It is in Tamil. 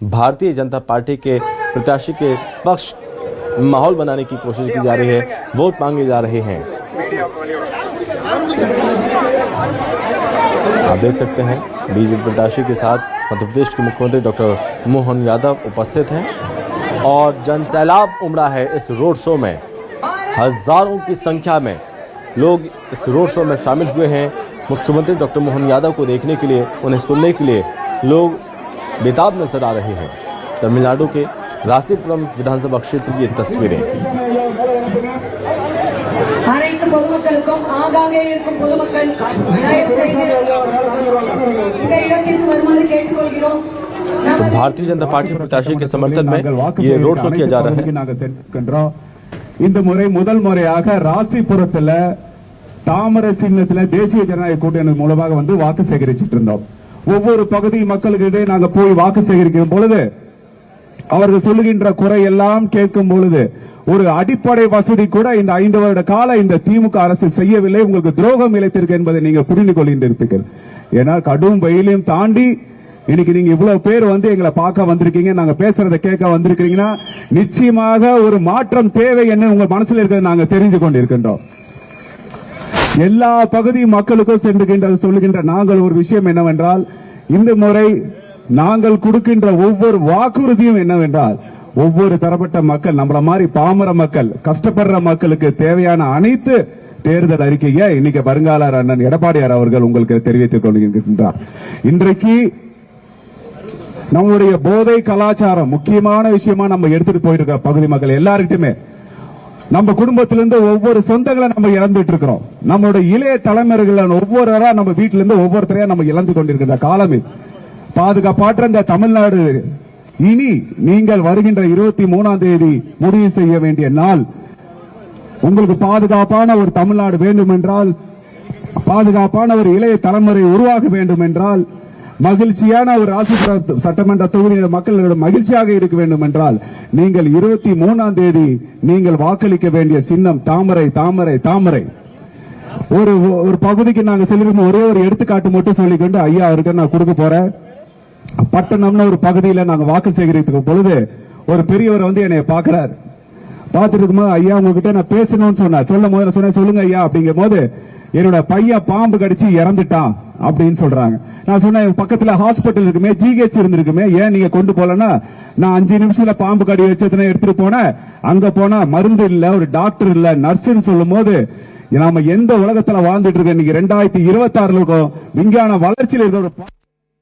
भारतीय जनता पार्टी के प्रत्याशी के पक्ष माहौल बनाने की कोशिश की जा रही है, वोट मांगे जा रहे हैं। आप देख सकते हैं बीजेपी प्रत्याशी के साथ मध्य प्रदेश के मुख्यमंत्री डॉक्टर मोहन यादव उपस्थित हैं और जनसैलाब उमड़ा है इस रोड शो में। हजारों की संख्या में लोग इस रोड शो में शामिल हुए हैं। मुख्यमंत्री डॉक्टर मोहन यादव को देखने के लिए, उन्हें सुनने के लिए लोग बेताब नजर आ रहे हैं। तमिलनाडु के रासीपुरम विधानसभा क्षेत्र की तस्वीरें। तो भारतीय जनता पार्टी प्रत्याशी के समर्थन में ये रोड शो किया जा रहा है। இந்த முறை முதல் முறையாக ராசிபுரத்துல தாமரை சின்னத்துல தேசிய ஜனநாயக கூட்டணி மூலமாக வந்து வாக்கு சேகரிச்சிட்டு இருந்தோம். ஒவ்வொரு பகுதி மக்களுக்கிடையே நாங்க போய் வாக்கு சேகரிக்கும் பொழுது அவர்கள் சொல்லுகின்ற குறை எல்லாம் கேட்கும் பொழுது ஒரு அடிப்படை வசதி கூட இந்த 5 வருட கால இந்த திமுக அரசு செய்யவில்லை. உங்களுக்கு துரோகம் இழைத்திருக்கு என்பதை நீங்க புரிந்து கொள்கின்றீர்கள். ஏன்னா கடும் வெயிலையும் தாண்டி இன்னைக்கு நீங்க இவ்வளவு பேர் வந்து எங்களை பார்க்க வந்திருக்கீங்க, நாங்க பேசுறதை கேட்க வந்திருக்கீங்கன்னா நிச்சயமாக ஒரு மாற்றம் தேவை என்ன உங்க மனசுல இருக்கிறது நாங்க தெரிந்து கொண்டிருக்கின்றோம். எல்லா பகுதி மக்களுக்கும் சென்றுகின்ற சொல்லுகின்ற நாங்கள் ஒரு விஷயம் என்னவென்றால், இந்த முறை நாங்கள் கொடுக்கின்ற ஒவ்வொரு வாக்குறுதியும் என்னவென்றால், ஒவ்வொரு தரப்பட்ட மக்கள், நம்மள மாதிரி பாமர மக்கள், கஷ்டப்படுற மக்களுக்கு தேவையான அனைத்து தேர்தல் அறிக்கையை இன்னைக்கு வருங்கால அண்ணன் எடப்பாடியார் அவர்கள் உங்களுக்கு தெரிவித்துக் கொள்கின்றார். இன்றைக்கு நம்முடைய போதை கலாச்சாரம் முக்கியமான விஷயமா நம்ம எடுத்துட்டு போயிருக்க பகுதி மக்கள் எல்லாருக்குமே, நம்ம குடும்பத்திலிருந்து ஒவ்வொரு சொந்தங்களை நம்ம இழந்துட்டு இருக்கிறோம். நம்மளுடைய இளைய தலைமுறைகள் ஒவ்வொருவரா நம்ம வீட்டில இருந்து ஒவ்வொருத்தரையா நம்ம இழந்து கொண்டிருக்கிற காலம் இது. பாதுகாப்பற்ற இந்த தமிழ்நாடு இனி நீங்கள் வருகின்ற 23ஆம் தேதி முடிவு செய்ய வேண்டிய நாள். உங்களுக்கு பாதுகாப்பான ஒரு தமிழ்நாடு வேண்டும் என்றால், பாதுகாப்பான ஒரு இளைய தலைமுறை உருவாக வேண்டும் என்றால், மகிழ்ச்சியான ஒரு ராசிபுரம் சட்டமன்ற தொகுதியில் மக்களோட மகிழ்ச்சியாக இருக்க வேண்டும் என்றால், நீங்கள் 23ஆம் தேதி நீங்கள் வாக்களிக்க வேண்டிய சின்னம் தாமரை, தாமரை, தாமரை. ஒரு பகுதிக்கு நாங்க செல்லும் ஒரே ஒரு எடுத்துக்காட்டு மட்டும் சொல்லிக்கொண்டு ஐயா அவருக்கு நான் கொடுக்க போறேன். பட்டணம்னு ஒரு பகுதியில் நாங்க வாக்கு சேகரிக்கும் பொழுது ஒரு பெரியவர் வந்து என்னை பாக்குறாரு. பார்த்துட்டு இருக்கும்போது ஐயா உங்ககிட்ட நான் பேசணும்னு சொன்னேன். சொல்லுங்க ஐயா அப்படிங்கும் போது, என்னோட பையன் பாம்பு கடிச்சு இறந்துட்டான் அப்படின்னு சொல்றாங்க. நான் சொன்னேன் பக்கத்துல ஹாஸ்பிட்டல் இருக்குமே, ஜிஹெச் இருந்திருக்குமே, ஏன் நீங்க கொண்டு போலன்னா, நான் 5 நிமிஷத்துல பாம்பு கடி வச்சதுன்னு எடுத்துட்டு போனேன். அங்க போனா மருந்து இல்ல, ஒரு டாக்டர் இல்ல, நர்ஸ்ன்னு சொல்லும் போது நாம எந்த உலகத்துல வாழ்ந்துட்டு இருக்கோம். இன்னைக்கு 2026 இருக்கும், விஞ்ஞான வளர்ச்சியில் இருக்கிற ஒரு